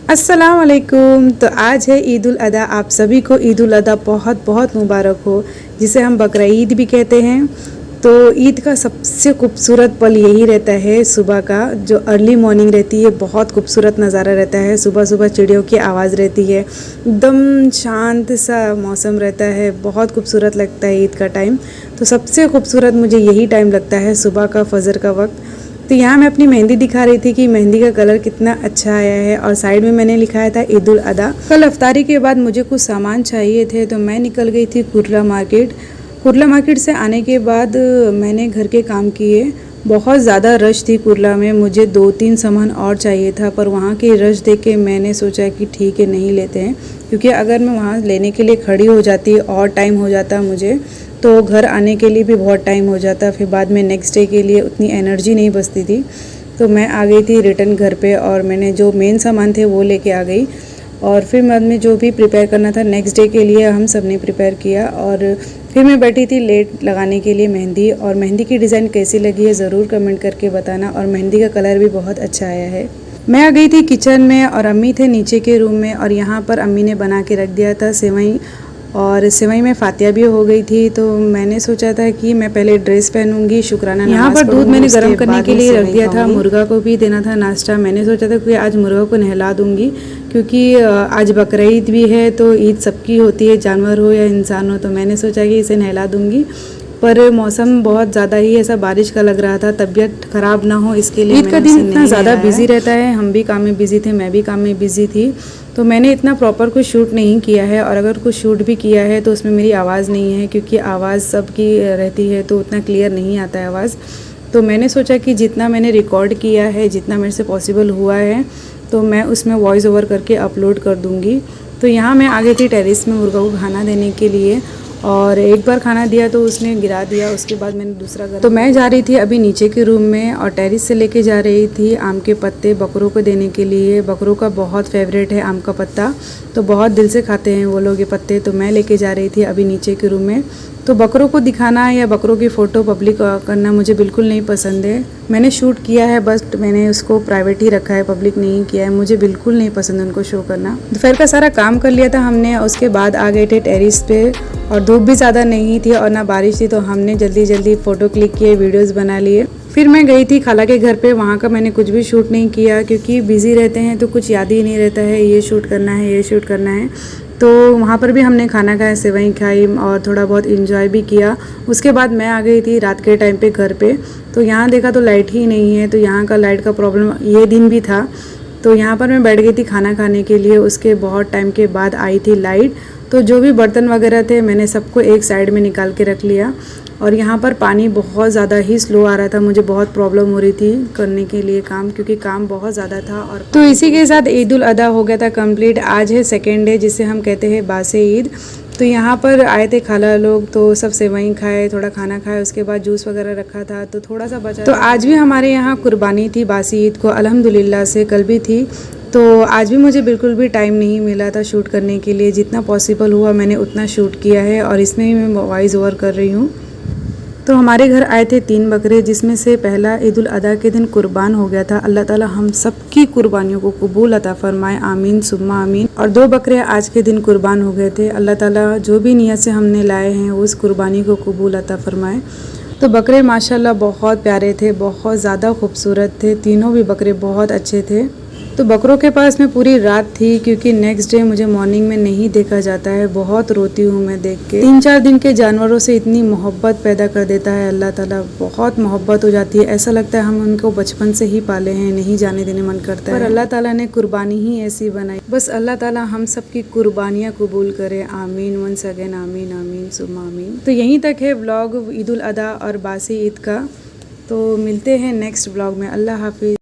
अस्सलाम वालेकुम। तो आज है ईद उल अदा। आप सभी को ईद उल अदा बहुत बहुत मुबारक हो, जिसे हम बकरा ईद भी कहते हैं। तो ईद का सबसे खूबसूरत पल यही रहता है सुबह का, जो अर्ली मॉर्निंग रहती है। बहुत खूबसूरत नज़ारा रहता है। सुबह सुबह चिड़ियों की आवाज़ रहती है, एकदम शांत सा मौसम रहता है। बहुत खूबसूरत लगता है ईद का टाइम। तो सबसे खूबसूरत मुझे यही टाइम लगता है, सुबह का फजर का वक्त। तो यहाँ मैं अपनी मेहंदी दिखा रही थी कि मेहंदी का कलर कितना अच्छा आया है, और साइड में मैंने लिखाया था ईद उल अदा। कल अफ्तारी के बाद मुझे कुछ सामान चाहिए थे, तो मैं निकल गई थी कुरला मार्केट। कुरला मार्केट से आने के बाद मैंने घर के काम किए। बहुत ज़्यादा रश थी कुरला में, मुझे 2-3 सामान और चाहिए था, पर वहाँ की रश देख के मैंने सोचा कि ठीक है नहीं लेते हैं, क्योंकि अगर मैं वहाँ लेने के लिए खड़ी हो जाती और टाइम हो जाता मुझे, तो घर आने के लिए भी बहुत टाइम हो जाता। फिर बाद में नेक्स्ट डे के लिए उतनी एनर्जी नहीं बचती थी। तो मैं आ गई थी रिटर्न घर पे, और मैंने जो मेन सामान थे वो लेके आ गई। और फिर बाद में जो भी प्रिपेयर करना था नेक्स्ट डे के लिए हम सब ने प्रिपेयर किया। और फिर मैं बैठी थी लेट लगाने के लिए मेहंदी। और मेहंदी की डिज़ाइन कैसी लगी है ज़रूर कमेंट करके बताना। और मेहंदी का कलर भी बहुत अच्छा आया है। मैं आ गई थी किचन में, और अम्मी थे नीचे के रूम में। और यहाँ पर अम्मी ने बना के रख दिया था सेवई, और सेवई में फातिया भी हो गई थी। तो मैंने सोचा था कि मैं पहले ड्रेस पहनूंगी, शुक्राना नमाज। यहाँ पर दूध मैंने गर्म करने के लिए रख दिया था। मुर्गा को भी देना था नाश्ता। मैंने सोचा था कि आज मुर्गा को नहला दूंगी, क्योंकि आज बकरा ईद भी है। तो ईद सबकी होती है, जानवर हो या इंसान हो। तो मैंने सोचा कि इसे नहला दूंगी, पर मौसम बहुत ज़्यादा ही ऐसा बारिश का लग रहा था, तबीयत ख़राब ना हो इसके लिए। ईद का दिन इतना ज़्यादा बिजी रहता है, हम भी काम में बिजी थे, मैं भी काम में बिजी थी। तो मैंने इतना प्रॉपर कुछ शूट नहीं किया है, और अगर कुछ शूट भी किया है तो उसमें मेरी आवाज़ नहीं है, क्योंकि आवाज़ सबकी रहती है तो उतना क्लियर नहीं आता है आवाज़। तो मैंने सोचा कि जितना मैंने रिकॉर्ड किया है, जितना मेरे से पॉसिबल हुआ है, तो मैं उसमें वॉइस ओवर करके अपलोड कर दूँगी। तो यहाँ मैं आ गई थी टेरेस में मुर्गा को खाना देने के लिए, और एक बार खाना दिया तो उसने गिरा दिया। उसके बाद मैंने दूसरा घर। तो मैं जा रही थी अभी नीचे के रूम में, और टेरेस से लेके जा रही थी आम के पत्ते बकरों को देने के लिए। बकरों का बहुत फेवरेट है आम का पत्ता, तो बहुत दिल से खाते हैं वो लोग ये पत्ते। तो मैं लेके जा रही थी अभी नीचे के रूम में। तो बकरों को दिखाना या बकरों की फ़ोटो पब्लिक करना मुझे बिल्कुल नहीं पसंद है। मैंने शूट किया है, बस मैंने उसको प्राइवेट ही रखा है, पब्लिक नहीं किया है। मुझे बिल्कुल नहीं पसंद उनको शो करना। दोपहर का सारा काम कर लिया था हमने, उसके बाद आ गए थे टेरेस पे, और धूप भी ज़्यादा नहीं थी और ना बारिश थी। तो हमने जल्दी जल्दी फ़ोटो क्लिक किए, वीडियोज़ बना लिए। फिर मैं गई थी खाला के घर पे। वहाँ का मैंने कुछ भी शूट नहीं किया, क्योंकि बिज़ी रहते हैं तो कुछ याद ही नहीं रहता है, ये शूट करना है, ये शूट करना है। तो वहाँ पर भी हमने खाना खाया, सेवई खाई, और थोड़ा बहुत इंजॉय भी किया। उसके बाद मैं आ गई थी रात के टाइम पे घर पे। तो यहाँ देखा तो लाइट ही नहीं है। तो यहाँ का लाइट का प्रॉब्लम ये दिन भी था। तो यहाँ पर मैं बैठ गई थी खाना खाने के लिए। उसके बहुत टाइम के बाद आई थी लाइट। तो जो भी बर्तन वगैरह थे मैंने सबको एक साइड में निकाल के रख लिया। और यहाँ पर पानी बहुत ज़्यादा ही स्लो आ रहा था, मुझे बहुत प्रॉब्लम हो रही थी करने के लिए काम, क्योंकि काम बहुत ज़्यादा था। और तो इसी के साथ ईद उल अदा हो गया था कंप्लीट। आज है सेकेंड डे, जिसे हम कहते हैं बासे ईद। तो यहाँ पर आए थे खाला लोग, तो सब सेवई खाए, थोड़ा खाना खाए, उसके बाद जूस वगैरह रखा था तो थोड़ा सा बचा। तो आज भी हमारे यहाँ कुर्बानी थी बासी ईद को, अल्हम्दुलिल्लाह से। कल भी थी। तो आज भी मुझे बिल्कुल भी टाइम नहीं मिला था शूट करने के लिए। जितना पॉसिबल हुआ मैंने उतना शूट किया है, और इसमें ही मैं वॉइस ओवर कर रही हूँ। तो हमारे घर आए थे 3 बकरे, जिसमें से पहला ईद उल अदा के दिन कुर्बान हो गया था। अल्लाह ताला हम सब की कुर्बानियों को कबूल अता फरमाए, आमीन सुम्मा आमीन। और 2 बकरे आज के दिन कुर्बान हो गए थे। अल्लाह ताला जो भी नियत से हमने लाए हैं उस कुर्बानी को कबूल अता फरमाए। तो बकरे माशाल्लाह बहुत प्यारे थे, बहुत ज़्यादा खूबसूरत थे। तीनों भी बकरे बहुत अच्छे थे। तो बकरों के पास मैं पूरी रात थी, क्योंकि नेक्स्ट डे मुझे मॉर्निंग में नहीं देखा जाता है। बहुत रोती हूँ मैं देख के। 3-4 दिन के जानवरों से इतनी मोहब्बत पैदा कर देता है अल्लाह ताला, बहुत मोहब्बत हो जाती है। ऐसा लगता है हम उनको बचपन से ही पाले हैं, नहीं जाने देने मन करता है। पर अल्लाह ताला ने कुर्बानी ही ऐसी बनाई। बस अल्लाह ताला हम सब की कुर्बानियाँ कबूल करे, आमीन। वंस अगेन आमीन आमीन सुम्मा आमीन। तो यहीं तक है व्लॉग ईद उल अदा और बासी ईद का। तो मिलते हैं नेक्स्ट व्लॉग में। अल्लाह हाफिज़।